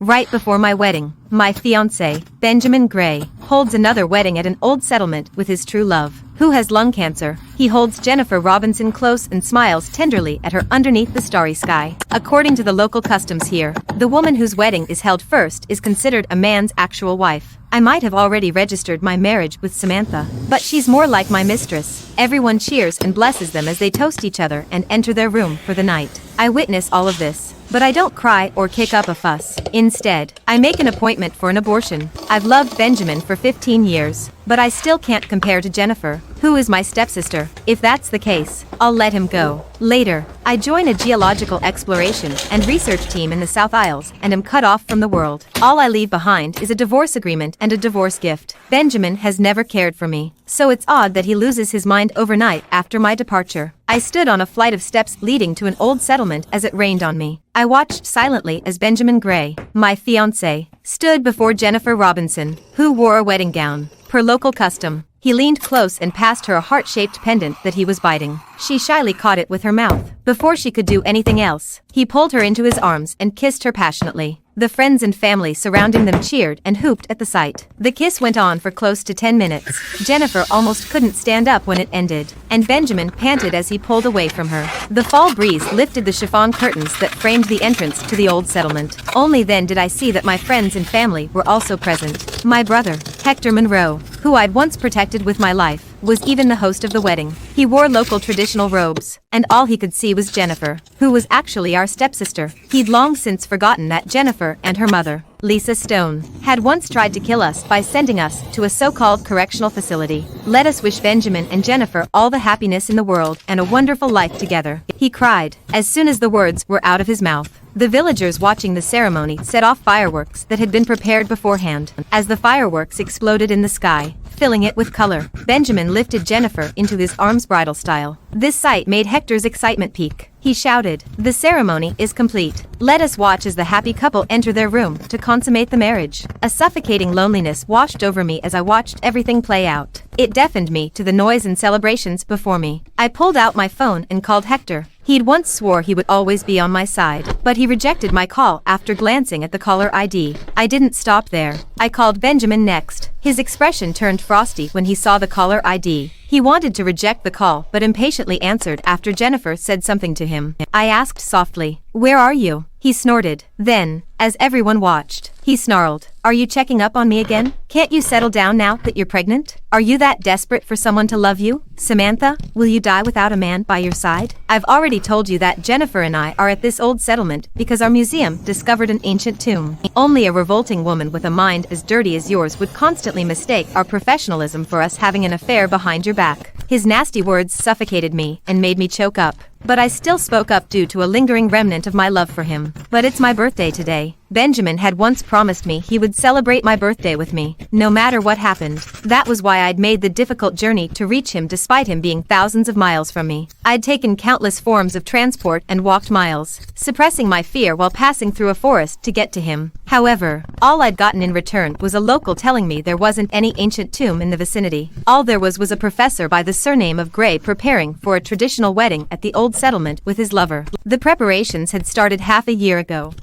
Right before my wedding, my fiancé, Benjamin Gray, holds another wedding at an old settlement with his true love, who has lung cancer. He holds Jennifer Robinson close and smiles tenderly at her underneath the starry sky. According to the local customs here, the woman whose wedding is held first is considered a man's actual wife. I might have already registered my marriage with Samantha, but she's more like my mistress. Everyone cheers and blesses them as they toast each other and enter their room for the night. I witness all of this, but I don't cry or kick up a fuss. Instead, I make an appointment for an abortion. I've loved Benjamin for 15 years, but I still can't compare to Jennifer, who is my stepsister. If that's the case, I'll let him go. Later, I join a geological exploration and research team in the South Isles and am cut off from the world. All I leave behind is a divorce agreement and a divorce gift. Benjamin has never cared for me, so it's odd that he loses his mind overnight after my departure. I stood on a flight of steps leading to an old settlement as it rained on me. I watched silently as Benjamin Gray, my fiancé, stood before Jennifer Robinson, who wore a wedding gown. Per local custom, he leaned close and passed her a heart-shaped pendant that he was biting. She shyly caught it with her mouth. Before she could do anything else, he pulled her into his arms and kissed her passionately. The friends and family surrounding them cheered and hooped at the sight. The kiss went on for close to 10 minutes. Jennifer almost couldn't stand up when it ended, and Benjamin panted as he pulled away from her. The fall breeze lifted the chiffon curtains that framed the entrance to the old settlement. Only then did I see that my friends and family were also present. My brother, Hector Monroe, who I'd once protected with my life, was even the host of the wedding. He wore local traditional robes, and all he could see was Jennifer, who was actually our stepsister. He'd long since forgotten that Jennifer and her mother, Lisa Stone, had once tried to kill us by sending us to a so-called correctional facility. Let us wish Benjamin and Jennifer all the happiness in the world and a wonderful life together, he cried, as soon as the words were out of his mouth. The villagers watching the ceremony set off fireworks that had been prepared beforehand. As the fireworks exploded in the sky, filling it with color, Benjamin lifted Jennifer into his arms bridal style. This sight made Hector's excitement peak. He shouted, "The ceremony is complete. Let us watch as the happy couple enter their room to consummate the marriage." A suffocating loneliness washed over me as I watched everything play out. It deafened me to the noise and celebrations before me. I pulled out my phone and called Hector. He'd once swore he would always be on my side, but he rejected my call after glancing at the caller ID. I didn't stop there. I called Benjamin next. His expression turned frosty when he saw the caller ID. He wanted to reject the call but impatiently answered after Jennifer said something to him. I asked softly, "Where are you?" He snorted. Then, as everyone watched, he snarled, "Are you checking up on me again? Can't you settle down now that you're pregnant? Are you that desperate for someone to love you? Samantha, will you die without a man by your side? I've already told you that Jennifer and I are at this old settlement because our museum discovered an ancient tomb. Only a revolting woman with a mind as dirty as yours would constantly mistake our professionalism for us having an affair behind your back." His nasty words suffocated me and made me choke up. But I still spoke up due to a lingering remnant of my love for him. "But it's my birthday today. Benjamin had once promised me he would celebrate my birthday with me, no matter what happened. That was why I'd made the difficult journey to reach him despite him being thousands of miles from me. I'd taken countless forms of transport and walked miles, suppressing my fear while passing through a forest to get to him. However, all I'd gotten in return was a local telling me there wasn't any ancient tomb in the vicinity. All there was a professor by the surname of Gray preparing for a traditional wedding at the old settlement with his lover. The preparations had started half a year ago.